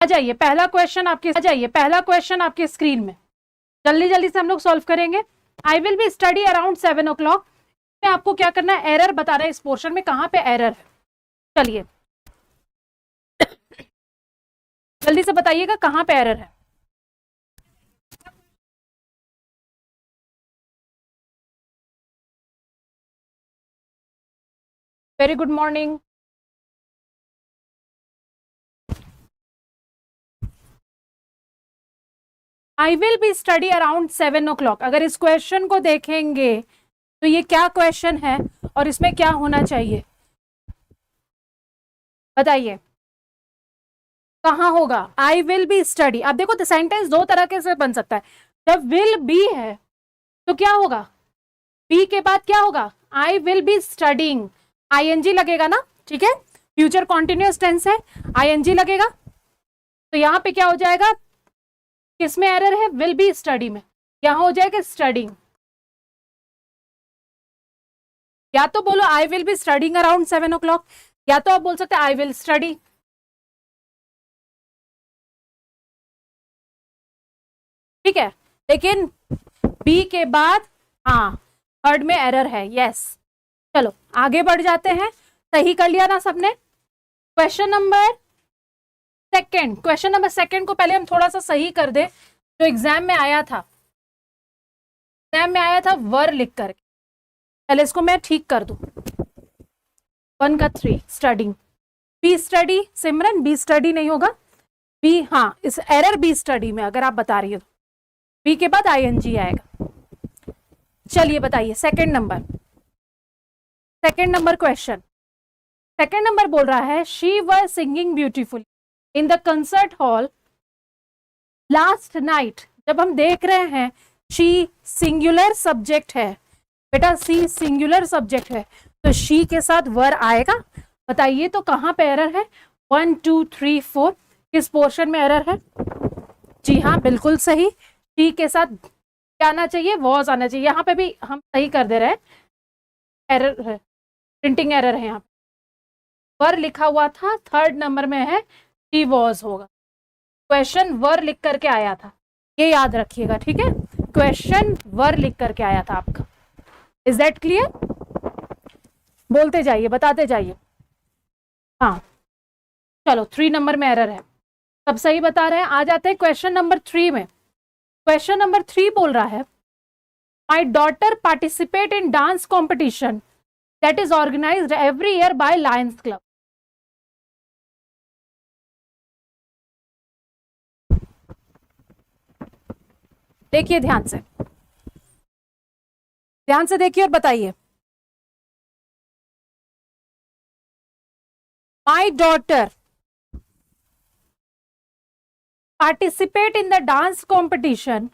जाइए पहला क्वेश्चन आपके स्क्रीन में, जल्दी जल्दी से हम लोग सॉल्व करेंगे। आई will B study around 7 o'clock में आपको क्या करना है, एरर बताना है इस पोर्शन में, कहां पे एरर है। चलिए जल्दी से बताइएगा कहां पे एरर है। Very good morning. I will B study around 7 o'clock। अगर इस क्वेश्चन को देखेंगे तो ये क्या क्वेश्चन है और इसमें क्या होना चाहिए, बताइए कहां होगा। I will B study. अब देखो सेंटेंस दो तरह से बन सकता है। जब विल बी है तो क्या होगा, बी के बाद क्या होगा, I will be studying, ING लगेगा ना, ठीक है, फ्यूचर कॉन्टिन्यूअस टेंस है, आईएनजी लगेगा। तो यहां पे क्या हो जाएगा, किसमें एरर है, विल बी स्टडी में, यहां हो जाएगा स्टडिंग। या तो बोलो आई will be studying around 7 o'clock, या तो आप बोल सकते हैं आई विल स्टडी। ठीक है, लेकिन बी के बाद हाँ थर्ड में एरर है, यस। चलो आगे बढ़ जाते हैं, सही कर लिया ना सबने। क्वेश्चन नंबर सेकंड को पहले हम थोड़ा सा सही कर दे, जो एग्जाम में आया था, वर लिख करके, पहले इसको मैं ठीक कर दूं। 1 का 3 स्टडिंग, बी स्टडी, सिमरन बी स्टडी नहीं होगा, बी, हाँ इस एरर बी स्टडी में अगर आप बता रही हो, बी के बाद आईएनजी आएगा। चलिए बताइए second number question. Second number बोल रहा है, she was singing beautiful in the concert hall last night. जब हम देख रहे हैं शी सिंगुलर सब्जेक्ट है बेटा, सी सिंगुलर सब्जेक्ट है, तो शी के साथ वर आएगा। बताइए तो कहां पे एरर है, 1 2 3 4 किस पोर्शन में एरर है। जी हाँ बिल्कुल सही, शी के साथ क्या आना चाहिए, वॉज आना चाहिए। यहाँ पे भी हम सही कर दे रहे हैं, एरर है, प्रिंटिंग एरर है, यहाँ पे वर लिखा हुआ था, थर्ड नंबर में है शी वॉज होगा। क्वेश्चन वर लिख करके आया था, ये याद रखिएगा, ठीक है, क्वेश्चन वर लिख करके आया था आपका। इज दैट क्लियर, बोलते जाइए, बताते जाइए। हाँ चलो 3 नंबर में एरर है, सब सही बता रहे हैं। आ जाते हैं क्वेश्चन नंबर 3 में। क्वेश्चन नंबर 3 बोल रहा है, my daughter participate in dance competition that is organised every year by Lions Club. देखिए ध्यान से देखिए और बताइए। My daughter participate in the dance competition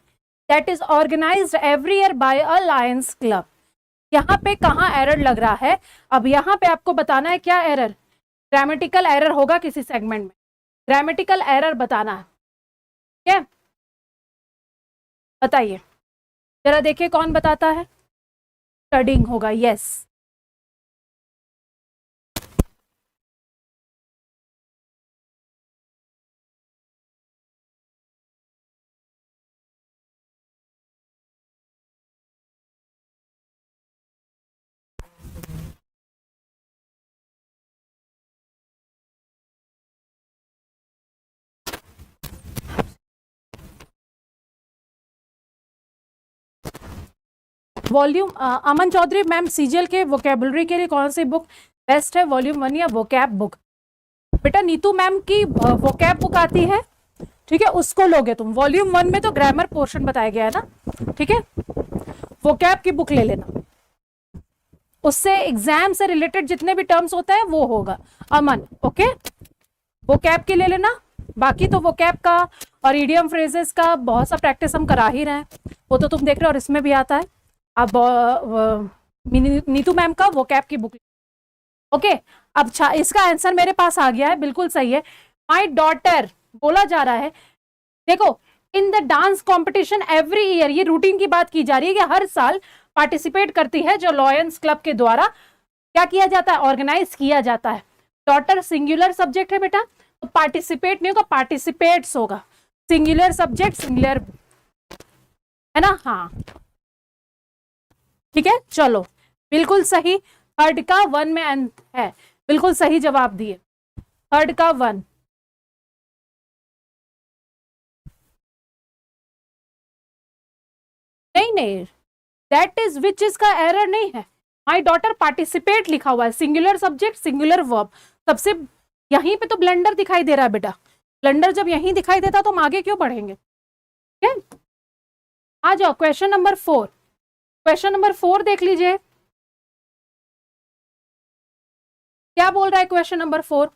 that is organized every year by a Lions Club। यहाँ पे कहाँ एरर लग रहा है, अब यहाँ पे आपको बताना है क्या एरर, ग्रामेटिकल एरर होगा किसी सेगमेंट में, ग्रामेटिकल एरर बताना है, ठीक है। बताइए जरा, देखिए कौन बताता है, स्टडिंग होगा, yes. Volume Aman Chaudhary ma'am, CGL के वोकेबुलरी के लिए कौन सी बुक बेस्ट है, वॉल्यूम 1 या वोकैब बुक। बेटा नीतू मैम की वोकैब बुक आती है, ठीक है, उसको लोगे तुम। वॉल्यूम 1 में तो ग्रामर पोर्शन बताया गया है ना, ठीक है, वोकैब की बुक ले लेना, उससे एग्जाम से रिलेटेड जितने भी टर्म्स होते हैं वो होगा। अमन ओके, वोकैब की ले लेना, बाकी तो वोकैब का और इडियम फ्रेजेस का बहुत सा प्रैक्टिस हम करा ही रहे हैं, वो तो तुम देख रहे हो, और इसमें भी आता है। अब नीतू मैम का वोकैब की बुक, ओके। अब इसका आंसर मेरे पास आ गया है, बिल्कुल सही है। माई डॉटर बोला जा रहा है, देखो in the dance competition every year, ये रूटीन की बात की जा रही है कि हर साल पार्टिसिपेट करती है, जो लॉयंस क्लब के द्वारा क्या किया जाता है, ऑर्गेनाइज किया जाता है। डॉटर सिंगुलर सब्जेक्ट है बेटा, तो पार्टिसिपेट नहीं होगा, पार्टिसिपेट्स होगा, सिंगुलर सब्जेक्ट सिंगुलर, है ना। हाँ ठीक है, चलो बिल्कुल सही। थर्ड का 1 में अंत है, बिल्कुल सही जवाब दिए, थर्ड का 1। नहीं नहीं, दैट इज विच इज का एरर नहीं है, माई डॉटर पार्टिसिपेट लिखा हुआ है, सिंगुलर सब्जेक्ट सिंगुलर वर्ब। सबसे यहीं पे तो ब्लेंडर दिखाई दे रहा है बेटा, ब्लेंडर जब यहीं दिखाई देता तो हम आगे क्यों बढ़ेंगे। ठीक है, आ जाओ क्वेश्चन नंबर 4। क्वेश्चन नंबर 4 देख लीजिए, क्या बोल रहा है क्वेश्चन नंबर 4।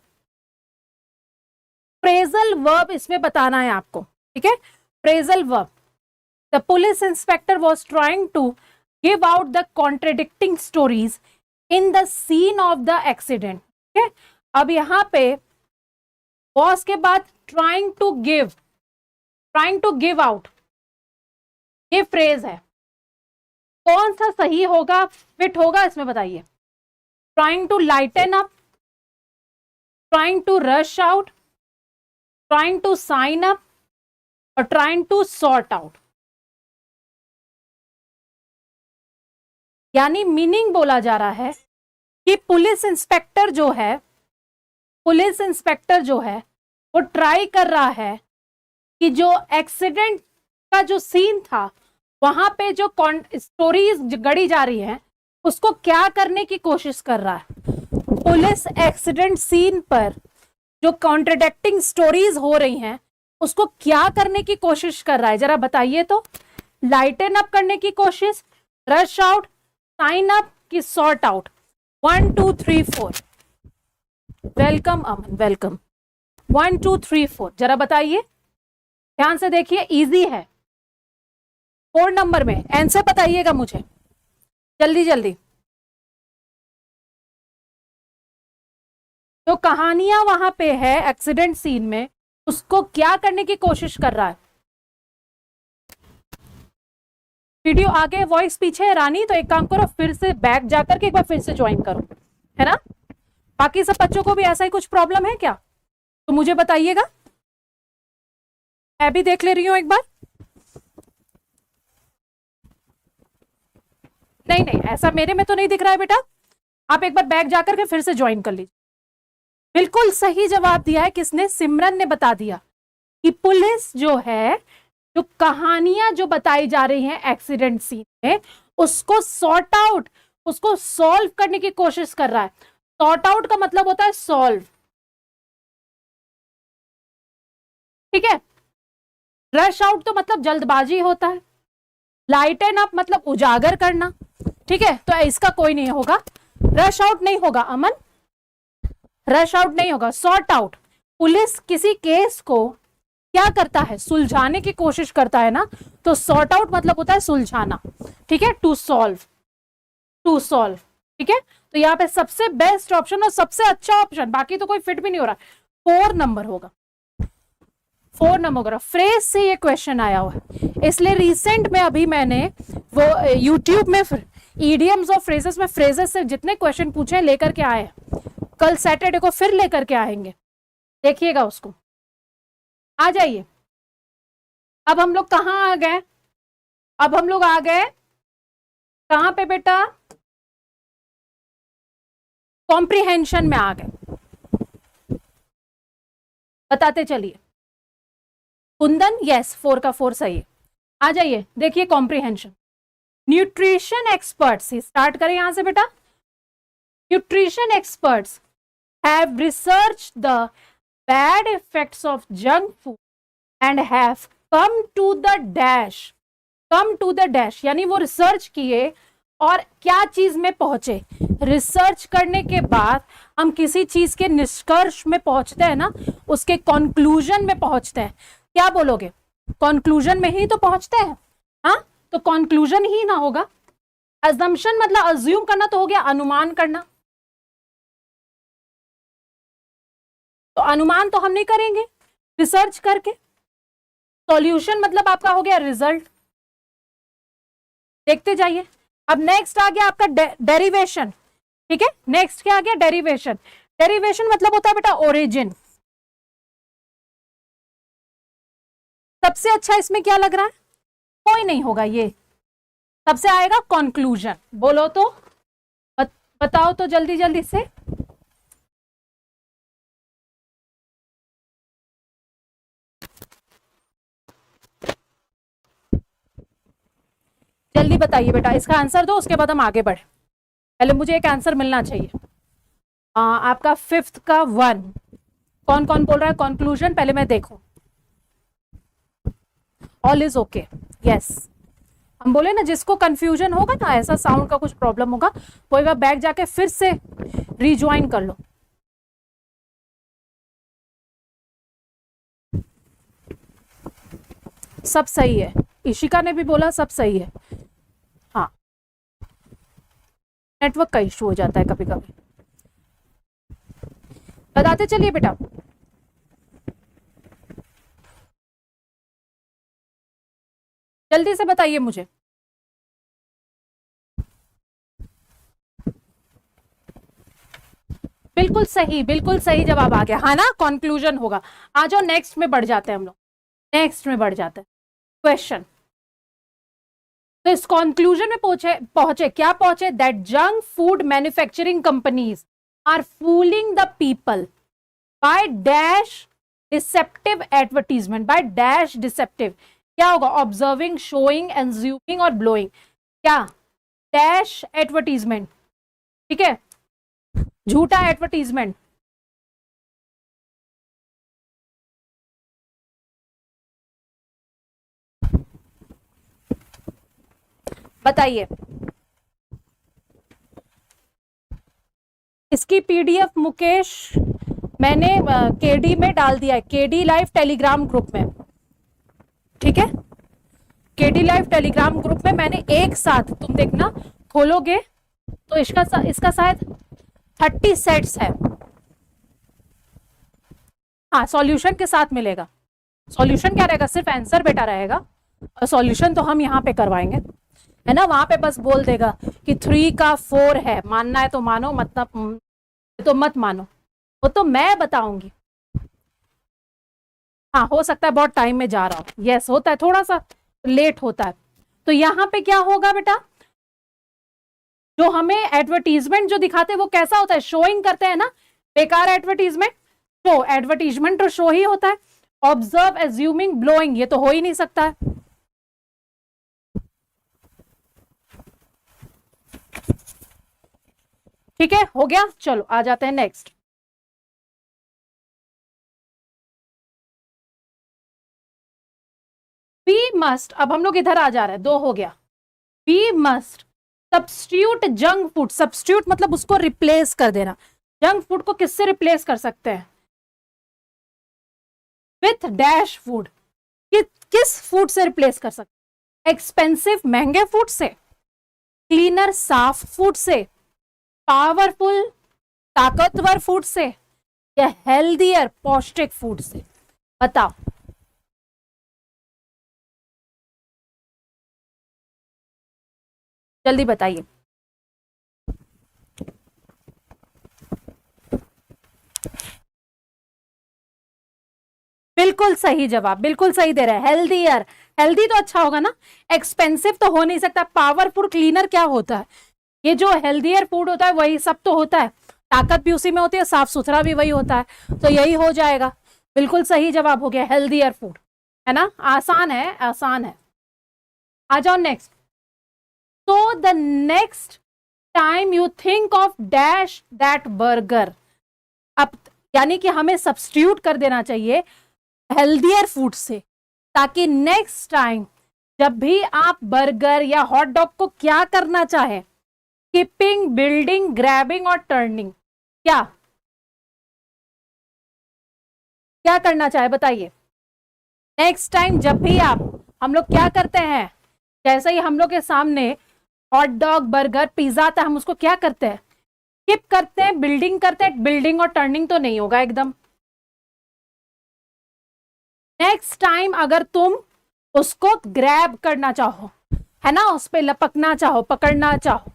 फ्रेजल वर्ब इसमें बताना है आपको, ठीक है। Phrasal verb, the police inspector was trying to give out the contradicting stories in the scene of the accident. ठीक है, अब यहां पे वॉज के बाद ट्राइंग टू गिव आउट, ये फ्रेज है, कौन सा सही होगा, फिट होगा इसमें बताइए। Trying to lighten up, trying to rush out, trying to sign up और ट्राइंग टू सॉर्ट आउट। यानी मीनिंग बोला जा रहा है कि पुलिस इंस्पेक्टर जो है वो ट्राई कर रहा है कि जो एक्सीडेंट का जो सीन था वहां पे जो स्टोरीज गढ़ी जा रही है उसको क्या करने की कोशिश कर रहा है। पुलिस एक्सीडेंट सीन पर जो कॉन्ट्रडिक्टिंग स्टोरीज हो रही हैं उसको क्या करने की कोशिश कर रहा है, जरा बताइए तो। लाइटन अप करने की कोशिश, रश आउट, साइन अप की सॉर्ट आउट। 1 2 3 4। वेलकम अमन, वेलकम। 1 2 3 4 जरा बताइए, ध्यान से देखिए, इजी है। 4 नंबर में आंसर बताइएगा मुझे जल्दी जल्दी। तो कहानियां वहां पे है एक्सीडेंट सीन में, उसको क्या करने की कोशिश कर रहा है। वीडियो आगे वॉइस पीछे है रानी, तो एक काम करो फिर से बैक जाकर के एक बार फिर से ज्वाइन करो, है ना। बाकी सब बच्चों को भी ऐसा ही कुछ प्रॉब्लम है क्या तो मुझे बताइएगा, मैं भी देख ले रही हूं एक बार। नहीं नहीं, ऐसा मेरे में तो नहीं दिख रहा है बेटा, आप एक बार बैक जाकर के फिर से ज्वाइन कर लीजिए। बिल्कुल सही जवाब दिया है किसने, सिमरन ने बता दिया कि पुलिस जो है, जो कहानियां जो बताई जा रही हैं एक्सीडेंट सीन में, उसको सॉर्ट आउट, उसको सॉल्व करने की कोशिश कर रहा है। सॉर्ट आउट का मतलब होता है सॉल्व, ठीक है। रश आउट तो मतलब जल्दबाजी होता है, लाइटन अप मतलब उजागर करना, ठीक है। तो इसका कोई नहीं होगा, रश आउट नहीं होगा अमन, रश आउट नहीं होगा। सॉर्ट आउट, पुलिस किसी केस को क्या करता है, सुलझाने की कोशिश करता है ना, तो सॉर्ट आउट मतलब होता है सुलझाना, ठीक है। टू सॉल्व, ठीक है। तो यहाँ पे सबसे बेस्ट ऑप्शन और सबसे अच्छा ऑप्शन, बाकी तो कोई फिट भी नहीं हो रहा, 4 नंबर होगा, 4 नंबर होगा। फ्रेज से ये क्वेश्चन आया हुआ है, इसलिए रिसेंट में अभी मैंने वो यूट्यूब में ईडियम्स और फ्रेजेस में फ्रेजेस से जितने क्वेश्चन पूछे लेकर के आए, कल सैटरडे को फिर लेकर के आएंगे, देखिएगा उसको। आ जाइए, अब हम लोग कहाँ आ गए, अब हम लोग आ गए कहां पे बेटा, कॉम्प्रिहेंशन में आ गए। बताते चलिए, कुंदन यस 4 का 4 सही है। आ जाइए देखिए कॉम्प्रिहेंशन। न्यूट्रिशन एक्सपर्ट्स, स्टार्ट करें यहां से बेटा। Nutrition experts have researched the bad effects of junk food and have come to the dash, यानी वो रिसर्च किए और क्या चीज में पहुंचे। रिसर्च करने के बाद हम किसी चीज के निष्कर्ष में पहुंचते हैं ना, उसके कंक्लूजन में पहुंचते हैं। क्या बोलोगे, कंक्लूजन में ही तो पहुंचते हैं, हाँ। तो कंक्लूजन ही ना होगा, अजम्पशन मतलब अज्यूम करना तो हो गया, अनुमान करना, तो अनुमान तो हम नहीं करेंगे रिसर्च करके। सॉल्यूशन मतलब आपका हो गया रिजल्ट, देखते जाइए। अब नेक्स्ट आ गया आपका डेरिवेशन, ठीक है। नेक्स्ट क्या आ गया, डेरिवेशन। डेरिवेशन मतलब होता है बेटा ओरिजिन, सबसे अच्छा इसमें क्या लग रहा है? कोई नहीं होगा, ये सबसे आएगा कंक्लूजन। बोलो तो, बताओ तो जल्दी जल्दी से। जल्दी बताइए बेटा, इसका आंसर दो, उसके बाद हम आगे बढ़े। पहले मुझे एक आंसर मिलना चाहिए। आपका फिफ्थ का 1, कौन कौन बोल रहा है कंक्लूजन? पहले मैं देखूं। All is okay, yes. हम बोले ना, जिसको कंफ्यूजन होगा ना, ऐसा साउंड का कुछ प्रॉब्लम होगा, वो एक बार बैक जाके फिर से रिज्वाइन कर लो। सब सही है, इशिका ने भी बोला सब सही है। हाँ, नेटवर्क का इशू हो जाता है कभी कभी। बताते चलिए बेटा। जल्दी से बताइए मुझे। बिल्कुल सही, बिल्कुल सही जवाब आ गया, हाँ ना, कंक्लूजन होगा। आ जाओ, नेक्स्ट में बढ़ जाते हैं हम लोग, नेक्स्ट में बढ़ जाते हैं क्वेश्चन। तो इस कंक्लूजन में पहुंचे पहुंचे क्या पहुंचे? That junk food manufacturing companies are fooling the people by dash deceptive advertisement. By dash deceptive क्या होगा? ऑब्जर्विंग, शोइंग, एंज्यूमिंग और ब्लोइंग। क्या? डैश एडवर्टीजमेंट, ठीक है, झूठा एडवर्टीजमेंट। बताइए। इसकी पीडीएफ मुकेश मैंने केडी में डाल दिया है, केडी लाइव टेलीग्राम ग्रुप में, ठीक है। केडी लाइव टेलीग्राम ग्रुप में मैंने एक साथ, तुम देखना खोलोगे तो इसका शायद 30 सेट्स है। हाँ, सॉल्यूशन के साथ मिलेगा। सॉल्यूशन क्या रहेगा? सिर्फ आंसर बेटा रहेगा, और सॉल्यूशन तो हम यहाँ पे करवाएंगे, है ना। वहां पे बस बोल देगा कि 3 का 4 है, मानना है तो मानो, मतलब तो मत मानो, वो तो मैं बताऊंगी। हाँ, हो सकता है बहुत टाइम में जा रहा हूं, यस होता है, थोड़ा सा लेट होता है। तो यहाँ पे क्या होगा बेटा? जो हमें एडवर्टीजमेंट जो दिखाते हैं वो कैसा होता है? शोइंग करते हैं ना, बेकार एडवर्टीजमेंट। तो एडवर्टीजमेंट तो शो ही होता है। ऑब्जर्व, एज्यूमिंग, ब्लोइंग, ये तो हो ही नहीं सकता है। ठीक है, हो गया। चलो आ जाते हैं नेक्स्ट। वी मस्ट, अब हम लोग इधर आ जा रहे हैं, 2 हो गया। We must substitute junk food. Substitute मतलब उसको रिप्लेस कर देना। जंक फूड को किससे रिप्लेस कर सकते हैं? With dash food. किस फूड से रिप्लेस कर सकते हैं? एक्सपेंसिव महंगे फूड से, क्लीनर साफ फूड से, पावरफुल ताकतवर फूड से, या हेल्दियर पौष्टिक फूड से? बताओ। जल्दी बताइए। बिल्कुल सही जवाब, बिल्कुल सही दे रहे हैं, हेल्दियर। हेल्दी तो अच्छा होगा ना, एक्सपेंसिव तो हो नहीं सकता। पावरफुल, क्लीनर क्या होता है? ये जो हेल्दियर फूड होता है वही सब तो होता है, ताकत भी उसी में होती है, साफ सुथरा भी वही होता है, तो यही हो जाएगा। बिल्कुल सही जवाब हो गया, हेल्दियर फूड, है ना। आसान है, आसान है। आ जाओ नेक्स्ट। तो the next time you think of dash that burger. अब यानी कि हमें सब्स्टिट्यूट कर देना चाहिए हेल्दियर फूड से, ताकि नेक्स्ट टाइम जब भी आप बर्गर या हॉट डॉग को क्या करना चाहे, किपिंग, बिल्डिंग, ग्रैबिंग और टर्निंग, क्या क्या करना चाहे बताइए। नेक्स्ट टाइम जब भी आप, हम लोग क्या करते हैं, जैसे ही हम लोग के सामने हॉट डॉग, बर्गर, पिज्जा आता है, हम उसको क्या करते हैं? किप करते हैं, बिल्डिंग करते हैं। बिल्डिंग और टर्निंग तो नहीं होगा एकदम। नेक्स्ट टाइम अगर तुम उसको ग्रैब करना चाहो, है ना, उस पर लपकना चाहो, पकड़ना चाहो,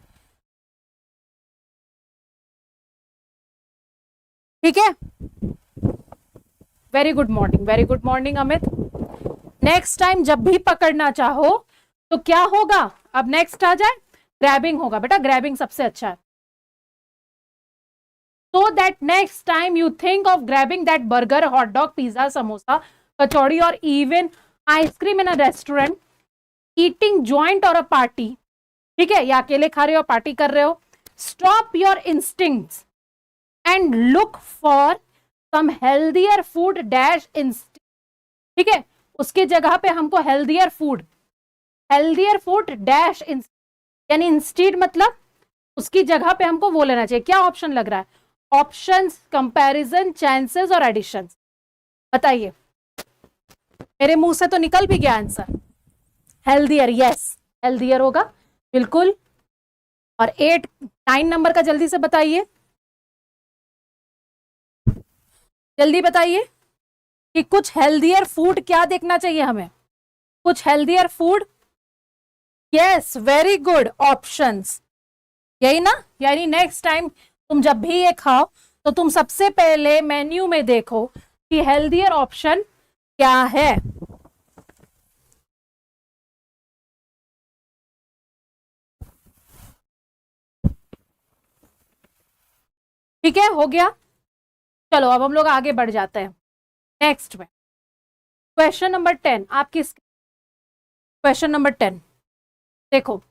ठीक है। Very good morning, very good morning Amit. Next time जब भी पकड़ना चाहो तो क्या होगा, अब नेक्स्ट आ जाए, ग्रैबिंग होगा बेटा, ग्रैबिंग सबसे अच्छा है। So that next time you think of grabbing that burger, hot dog, pizza, samosa, kachori or even ice cream in a restaurant, eating joint or a party, ठीक है, या अकेले खा रहे हो, पार्टी कर रहे हो, stop your instincts and look for some healthier food dash instinct, ठीक है, उसके जगह पे हमको healthier food dash instinct, यानी इंस्टीड मतलब उसकी जगह पे हमको वो लेना चाहिए। क्या ऑप्शन लग रहा है, ऑप्शंस, कंपैरिजन, चांसेस और एडिशन, बताइए। मेरे मुंह से तो निकल भी गया आंसर, हेल्दियर, यस हेल्दियर होगा बिल्कुल। और 8 9 नंबर का जल्दी से बताइए, जल्दी बताइए कि कुछ हेल्दियर फूड क्या देखना चाहिए हमें, कुछ healthier food, yes very good options, यही ना, यानी नेक्स्ट टाइम तुम जब भी ये खाओ तो तुम सबसे पहले मेन्यू में देखो कि हेल्दियर ऑप्शन क्या है। ठीक है, हो गया। चलो अब हम लोग आगे बढ़ जाते हैं नेक्स्ट में। क्वेश्चन नंबर 10 आपकी, क्वेश्चन नंबर 10 देखो,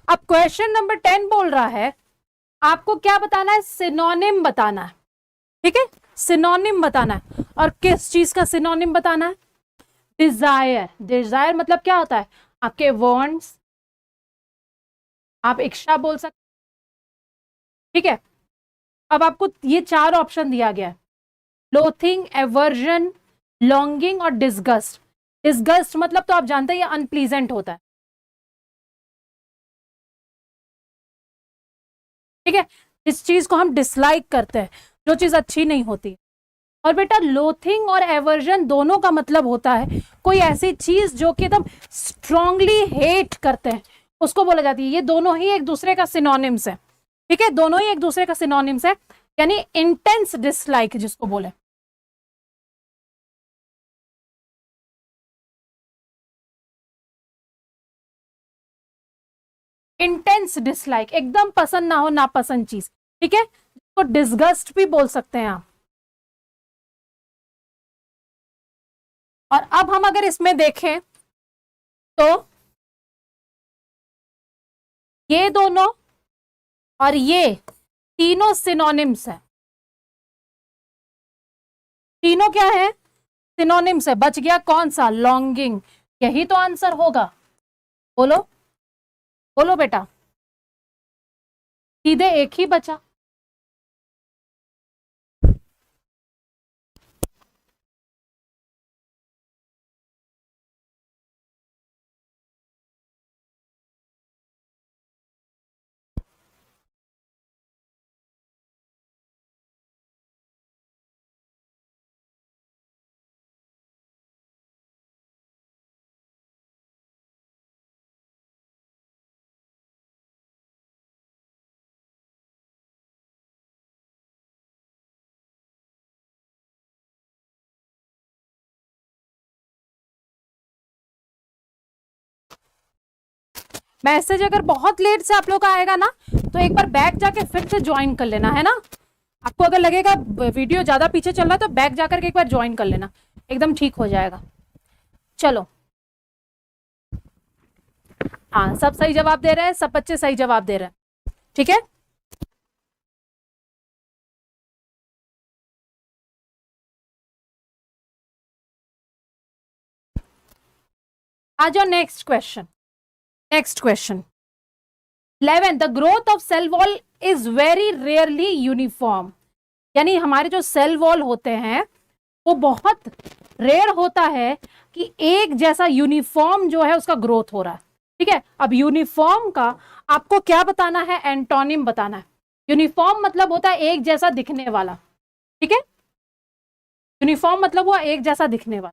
अब क्वेश्चन नंबर 10 बोल रहा है आपको क्या बताना है, सिनोनिम बताना है, ठीक है, सिनोनिम बताना है। और किस चीज का सिनोनिम बताना है, डिजायर। डिजायर मतलब क्या होता है, आपके वांट्स, आप इच्छा बोल सकते, ठीक है। अब आपको ये 4 ऑप्शन दिया गया है, लोथिंग, एवर्जन, लॉन्गिंग और डिस्गस्ट। डिस्गस्ट मतलब तो आप जानते हैं ये अनप्लीजेंट होता है, ठीक है, इस चीज को हम डिसलाइक करते हैं, जो चीज अच्छी नहीं होती। और बेटा लोथिंग और एवर्जन दोनों का मतलब होता है कोई ऐसी चीज जो कि एकदम स्ट्रांगली हेट करते हैं, उसको बोला जाती है। ये दोनों ही एक दूसरे का सिनोनिम्स है, ठीक है, दोनों ही एक दूसरे का सिनोनिम्स है, यानी इंटेंस डिसलाइक जिसको बोले। इंटेंस डिसलाइक, एकदम पसंद ना हो, नापसंद चीज, ठीक है, तो डिसगस्ट भी बोल सकते हैं आप। और अब हम अगर इसमें देखें तो ये दोनों और ये तीनों सिनोनिम्स है, तीनों क्या है, सिनोनिम्स है। बच गया कौन सा, लॉन्गिंग, यही तो आंसर होगा। बोलो बोलो बेटा, सीधे एक ही बचा। मैसेज अगर बहुत लेट से आप लोग का आएगा ना तो एक बार बैक जाके फिर से ज्वाइन कर लेना है ना। आपको अगर लगेगा वीडियो ज्यादा पीछे चल रहा है तो बैक जाकर के एक बार ज्वाइन कर लेना, एकदम ठीक हो जाएगा। चलो, हाँ सब सही जवाब दे रहे हैं, सब बच्चे सही जवाब दे रहे हैं, ठीक है। आ जाओ next question, next question 11, the growth of cell wall is very rarely uniform, यानी हमारे जो सेल वॉल होते हैं वो बहुत रेयर होता है कि एक जैसा यूनिफॉर्म जो है उसका ग्रोथ हो रहा है। ठीक है, अब यूनिफॉर्म का आपको क्या बताना है, एंटोनिम बताना है। यूनिफॉर्म मतलब होता है एक जैसा दिखने वाला, ठीक है, यूनिफॉर्म मतलब हुआ एक जैसा दिखने वाला।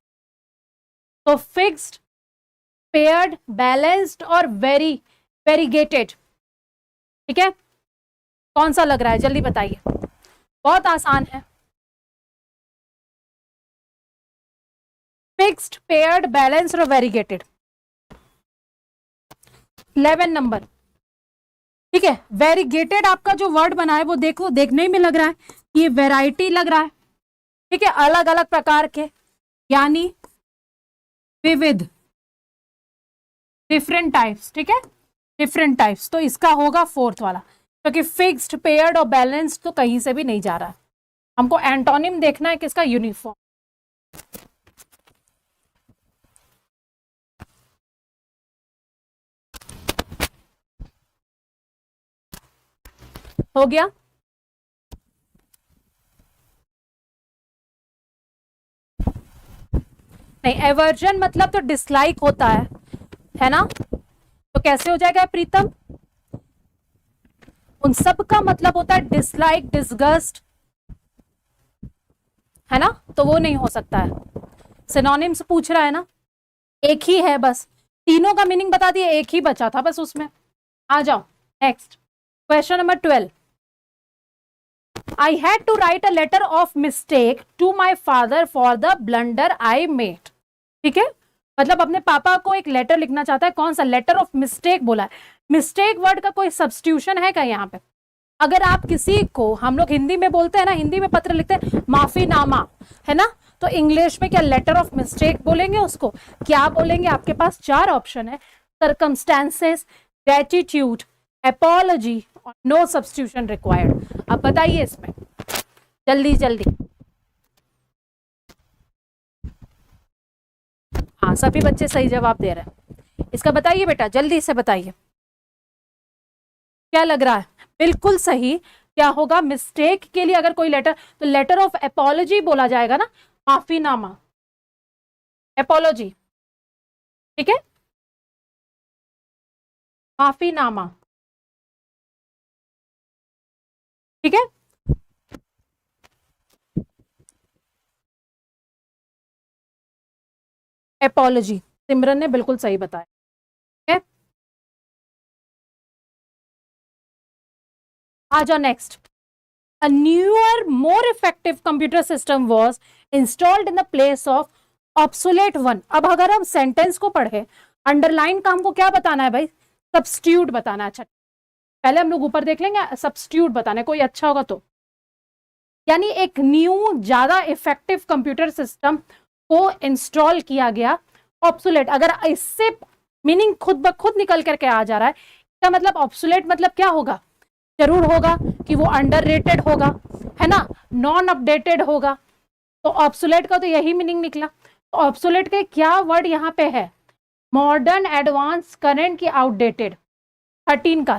तो फिक्स्ड, पेयर्ड, बैलेंस्ड और वेरीगेटेड, ठीक है, कौन सा लग रहा है जल्दी बताइए, बहुत आसान है। फिक्स्ड, पेयर्ड, बैलेंस्ड और वेरीगेटेड। 11 नंबर, ठीक है। वेरीगेटेड आपका जो वर्ड बना है वो देखो, देखने में लग रहा है ये वैरायटी लग रहा है, ठीक है, अलग अलग प्रकार के, यानी विविध, डिफरेंट टाइप्स, ठीक है, डिफरेंट टाइप्स। तो इसका होगा फोर्थ वाला, क्योंकि फिक्स्ड, पेयर्ड और बैलेंस्ड तो कहीं से भी नहीं जा रहा है। हमको एंटोनिम देखना है किसका, यूनिफॉर्म। हो गया, नहीं, एवर्जन मतलब तो डिसलाइक होता है ना, तो कैसे हो जाएगा प्रीतम, उन सब का मतलब होता है डिसलाइक, डिसगस्ट, है ना, तो वो नहीं हो सकता है। सिनोनिम्स पूछ रहा है ना, एक ही है बस, तीनों का मीनिंग बता दिए, एक ही बचा था बस उसमें। आ जाओ next, question number 12। I had to write a letter of mistake to my father for the blunder I made. ठीक है, मतलब अपने पापा को एक लेटर लिखना चाहता है, कौन सा, लेटर ऑफ मिस्टेक बोला है। मिस्टेक वर्ड का कोई सब्स्टिट्यूशन है क्या यहाँ पे? अगर आप किसी को, हम लोग हिंदी में बोलते हैं ना, हिंदी में पत्र लिखते हैं माफीनामा, है ना, तो इंग्लिश में क्या लेटर ऑफ मिस्टेक बोलेंगे उसको, क्या बोलेंगे? आपके पास चार ऑप्शन है, सर्कमस्टेंसेस, ग्रेटिट्यूड, एपोलॉजी और नो सब्स्टिट्यूशन रिक्वायर्ड। अब बताइए इसमें जल्दी जल्दी। हाँ, सभी बच्चे सही जवाब दे रहे हैं, इसका बताइए बेटा, जल्दी से बताइए क्या लग रहा है। बिल्कुल सही, क्या होगा, मिस्टेक के लिए अगर कोई लेटर, तो लेटर ऑफ एपोलॉजी बोला जाएगा ना, माफीनामा, एपोलॉजी, ठीक है, माफीनामा, ठीक है, एपोलॉजी। सिमरन ने बिल्कुल सही बताया, ठीक है। आ जाओ next. A newer, more effective computer system was installed in the place of obsolete one. अब अगर हम सेंटेंस को पढ़े, अंडरलाइन का हमको क्या बताना है भाई, सब्स्टिट्यूट बताना है। अच्छा, पहले हम लोग ऊपर देख लेंगे, सब्स्टिट्यूट बताना है, कोई अच्छा होगा तो। यानी एक न्यू, ज्यादा इफेक्टिव कंप्यूटर सिस्टम को इंस्टॉल किया गया, ऑब्सोलेट, अगर इससे मीनिंग खुद ब खुद निकल करके आ जा रहा है, इसका मतलब ऑब्सोलेट मतलब क्या होगा, जरूर होगा कि वो अंडररेटेड होगा, है ना, नॉन अपडेटेड होगा। तो ऑब्सोलेट का तो यही मीनिंग निकला। तो ऑब्सोलेट के क्या वर्ड यहाँ पे है, मॉडर्न, एडवांस, करंट की आउटडेटेड, 13 का,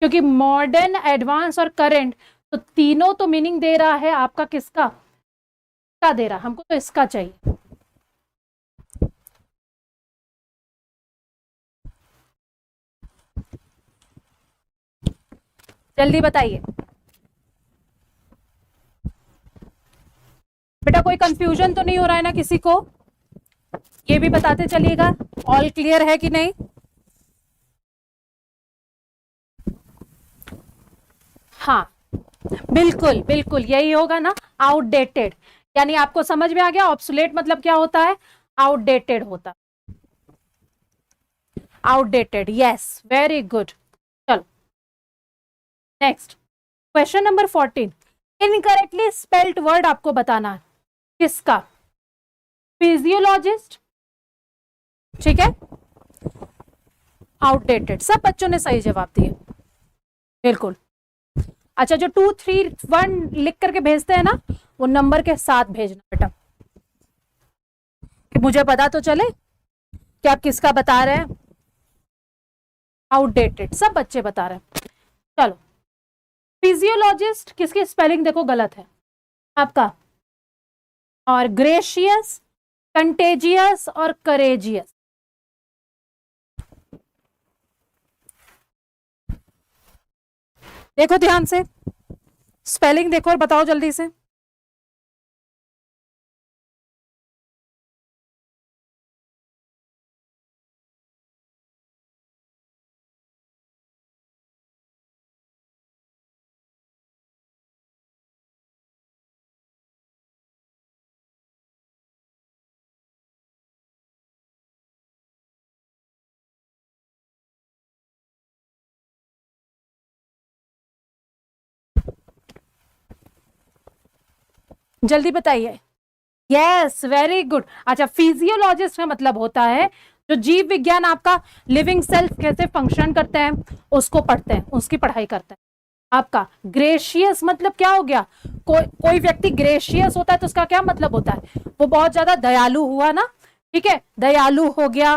क्योंकि मॉडर्न, एडवांस और करंट, तो तीनों तो मीनिंग दे रहा है आपका किसका, क्या दे रहा, हमको तो इसका चाहिए। जल्दी बताइए बेटा, कोई कंफ्यूजन तो नहीं हो रहा है ना किसी को, ये भी बताते चलिएगा, ऑल क्लियर है कि नहीं। हाँ, बिल्कुल बिल्कुल यही होगा ना, आउटडेटेड, यानी आपको समझ में आ गया, ऑब्सोलेट मतलब क्या होता है, आउटडेटेड होता, आउटडेटेड, यस, वेरी गुड। चलो next, question number 14। Incorrectly spelled word आपको बताना है, किसका, फिजियोलॉजिस्ट, ठीक है, आउटडेटेड। सब बच्चों ने सही जवाब दिए, बिल्कुल। अच्छा, जो 2, 3, 1 लिख करके भेजते हैं ना, वो नंबर के साथ भेजना बेटा, कि मुझे पता तो चले कि आप किसका बता रहे हैं। आउटडेटेड सब बच्चे बता रहे हैं। चलो, फिजियोलॉजिस्ट किसकी स्पेलिंग देखो गलत है आपका, और ग्रेशियस, कंटेजियस और करेजियस, देखो ध्यान से, स्पेलिंग देखो और बताओ जल्दी से। जल्दी बताइए। Yes, very good. अच्छा, फिजियोलॉजिस्ट का मतलब होता है जो जीव विज्ञान आपका लिविंग सेल्स कैसे फंक्शन करते हैं उसको पढ़ते हैं, उसकी पढ़ाई करते हैं। आपका ग्रेशियस मतलब क्या हो गया, कोई व्यक्ति ग्रेशियस होता है तो उसका क्या मतलब होता है, वो बहुत ज्यादा दयालु हुआ ना, ठीक है, दयालु हो गया,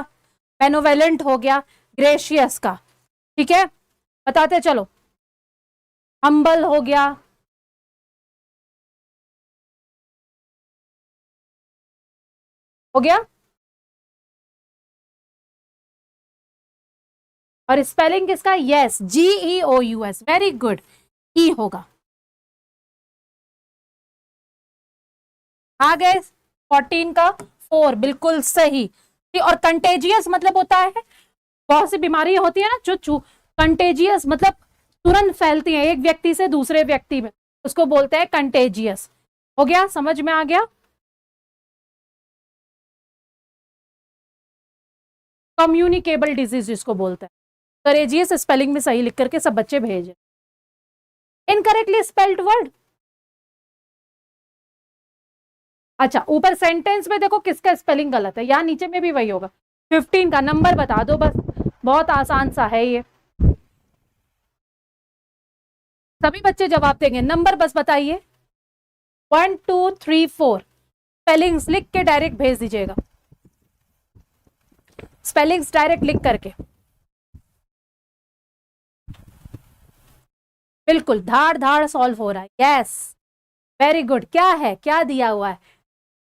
बेनोवेलेंट हो गया ग्रेशियस का, ठीक है, बताते चलो। हम्बल हो गया, हो गया। और स्पेलिंग किसका, यस, GEOUS, वेरी गुड, ई होगा। आ गए 14 का 4, बिल्कुल सही। और कंटेजियस मतलब होता है, बहुत सी बीमारियां होती है ना जो कंटेजियस मतलब तुरंत फैलती है एक व्यक्ति से दूसरे व्यक्ति में, उसको बोलते हैं कंटेजियस। हो गया, समझ में आ गया। कम्युनिकेबल डिजीज जिसको बोलते हैं। करेजियस स्पेलिंग में सही लिख करके सब बच्चे भेजे। Incorrectly spelled word. अच्छा, ऊपर सेंटेंस में देखो किसका स्पेलिंग गलत है, यहां नीचे में भी वही होगा। 15 का नंबर बता दो बस, बहुत आसान सा है ये, सभी बच्चे जवाब देंगे, नंबर बस बताइए। 1 2 3 4, स्पेलिंग्स लिख के डायरेक्ट भेज दीजिएगा, स्पेलिंग्स डायरेक्ट लिख करके, बिल्कुल धाड़ धाड़ सॉल्व हो रहा है। Yes, very good. क्या है, क्या दिया हुआ है,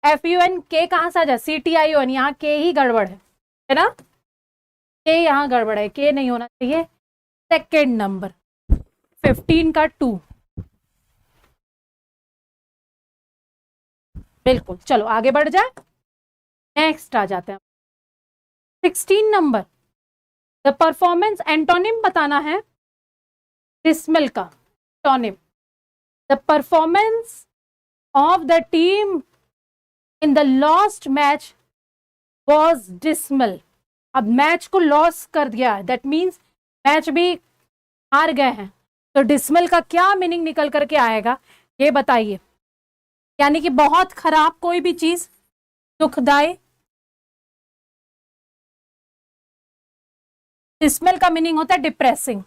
FUN के कहां से आ जाए, CTION, यहाँ के ही गड़बड़ है ना, के यहाँ गड़बड़ है, के नहीं होना चाहिए। सेकेंड नंबर 15 का 2, बिल्कुल। चलो आगे बढ़ जाए, नेक्स्ट आ जाते हैं 16 नंबर। द परफॉर्मेंस एंटोनिम बताना है डिसमिल का antonym. The performance of the team in the lost match was decimal. अब मैच को लॉस कर दिया, दैट मीन्स मैच भी हार गए हैं, तो डिसमिल का क्या मीनिंग निकल करके आएगा ये बताइए। यानी कि बहुत खराब कोई भी चीज, दुखदाई। डिसमिल का मीनिंग होता है डिप्रेसिंग,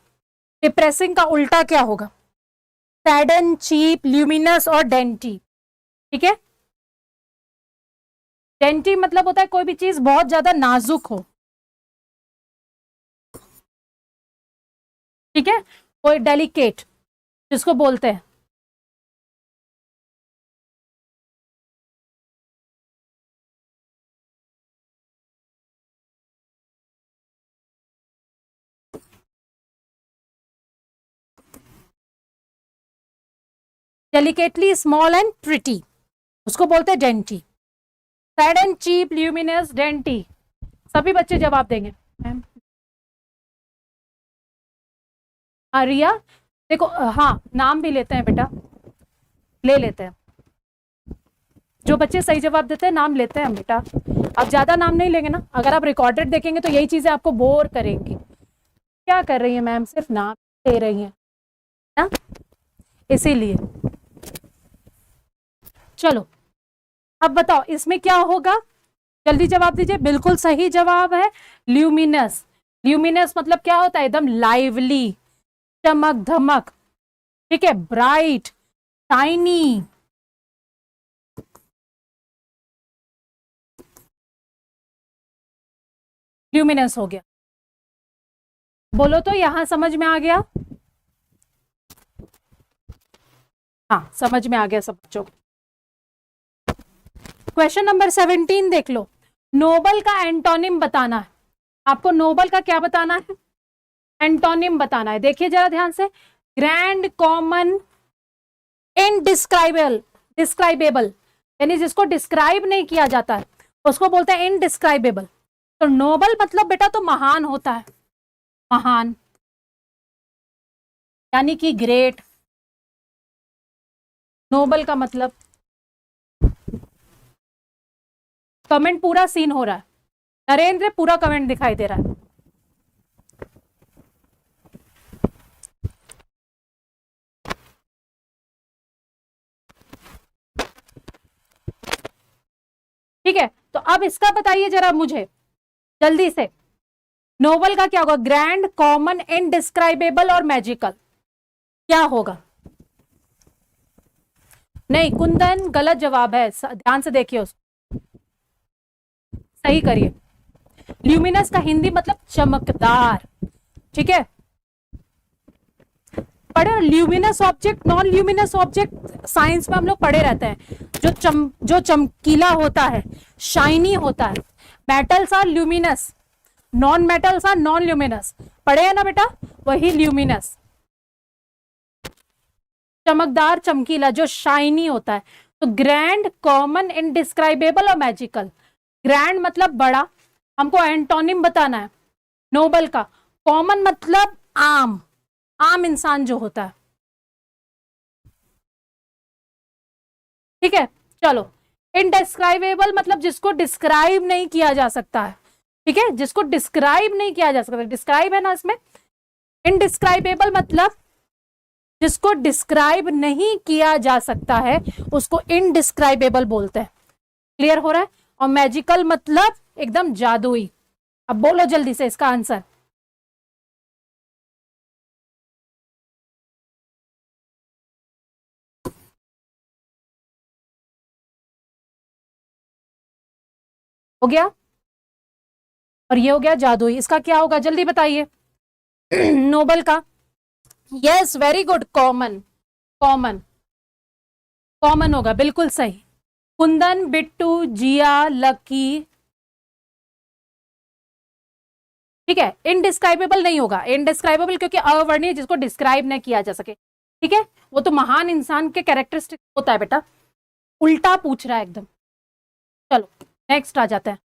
डिप्रेसिंग का उल्टा क्या होगा, सैडन, चीप, ल्यूमिनस और डेंटी, ठीक है। डेंटी मतलब होता है कोई भी चीज बहुत ज्यादा नाजुक हो, ठीक है, कोई डेलिकेट जिसको बोलते हैं। डेलिकेटली स्मॉल एंड प्रिटी, उसको बोलते हैं dainty. Sad and cheap, luminous, dainty, सभी बच्चे जवाब देंगे। मैम रिया, देखो हाँ नाम भी लेते हैं बेटा, ले लेते हैं, जो बच्चे सही जवाब देते हैं नाम लेते हैं हम बेटा। अब ज्यादा नाम नहीं लेंगे ना, अगर आप रिकॉर्डेड देखेंगे तो यही चीजें आपको बोर करेंगी। क्या कर रही है मैम, सिर्फ नाम ले रही है ना, इसीलिए। चलो अब बताओ इसमें क्या होगा, जल्दी जवाब दीजिए। बिल्कुल सही जवाब है ल्यूमिनस। ल्यूमिनस मतलब क्या होता है, एकदम लाइवली, चमक धमक, ठीक है, ब्राइट, शाइनी। ल्यूमिनस हो गया, बोलो तो यहां समझ में आ गया। हाँ समझ में आ गया सब बच्चों को। क्वेश्चन नंबर 17 देख लो, नोबल का एंटोनिम बताना है आपको। नोबल का क्या बताना है, एंटोनिम बताना है। देखिए जरा ध्यान से, ग्रैंड कॉमन इनडिस्क्राइबेबल, डिस्क्राइबेबल यानी जिसको डिस्क्राइब नहीं किया जाता है उसको बोलते हैं इनडिस्क्राइबेबल। तो नोबल मतलब बेटा तो महान होता है, महान यानी कि ग्रेट। नोबल का मतलब, कमेंट पूरा सीन हो रहा है नरेंद्र, पूरा कमेंट दिखाई दे रहा है। ठीक है, तो अब इसका बताइए जरा मुझे जल्दी से, नोबल का क्या होगा? ग्रैंड, कॉमन, इनडिस्क्राइबेबल और मैजिकल, क्या होगा? नहीं कुंदन गलत जवाब है, ध्यान से देखिए उसको, सही करिए। ल्यूमिनस का हिंदी मतलब चमकदार, ठीक है। पढ़े luminous object, non luminous object science में हम लोग पढ़े रहते हैं। जो चमकीला होता है, शाइनी होता है। Metals are luminous, non metals are non luminous, पढ़े है ना बेटा, वही ल्यूमिनस, चमकदार, चमकीला, जो शाइनी होता है। तो ग्रैंड, कॉमन, इनडिस्क्राइबेबल और मैजिकल। ग्रैंड मतलब बड़ा, हमको एंटोनिम बताना है नोबल का। कॉमन मतलब आम, आम इंसान जो होता है, ठीक है। चलो, इनडिस्क्राइबेबल मतलब जिसको डिस्क्राइब नहीं किया जा सकता है, ठीक है, जिसको डिस्क्राइब नहीं किया जा सकता, डिस्क्राइब है ना इसमें। इनडिस्क्राइबेबल मतलब जिसको डिस्क्राइब नहीं किया जा सकता है उसको इनडिस्क्राइबेबल बोलते हैं। क्लियर हो रहा है? और मैजिकल मतलब एकदम जादुई। अब बोलो जल्दी से इसका आंसर। हो गया, और ये हो गया जादुई। इसका क्या होगा जल्दी बताइए नोबल का। Yes very good, common, common, common होगा, बिल्कुल सही। कुंदन, बिट्टू, जिया, लकी, ठीक है। इनडिस्क्राइबेबल नहीं होगा, इनडिस्क्राइबेबल क्योंकि अवर्णीय, जिसको डिस्क्राइब नहीं किया जा सके, ठीक है। वो तो महान इंसान के कैरेक्टरिस्टिक होता है बेटा। उल्टा पूछ रहा है एकदम। चलो नेक्स्ट आ जाते हैं,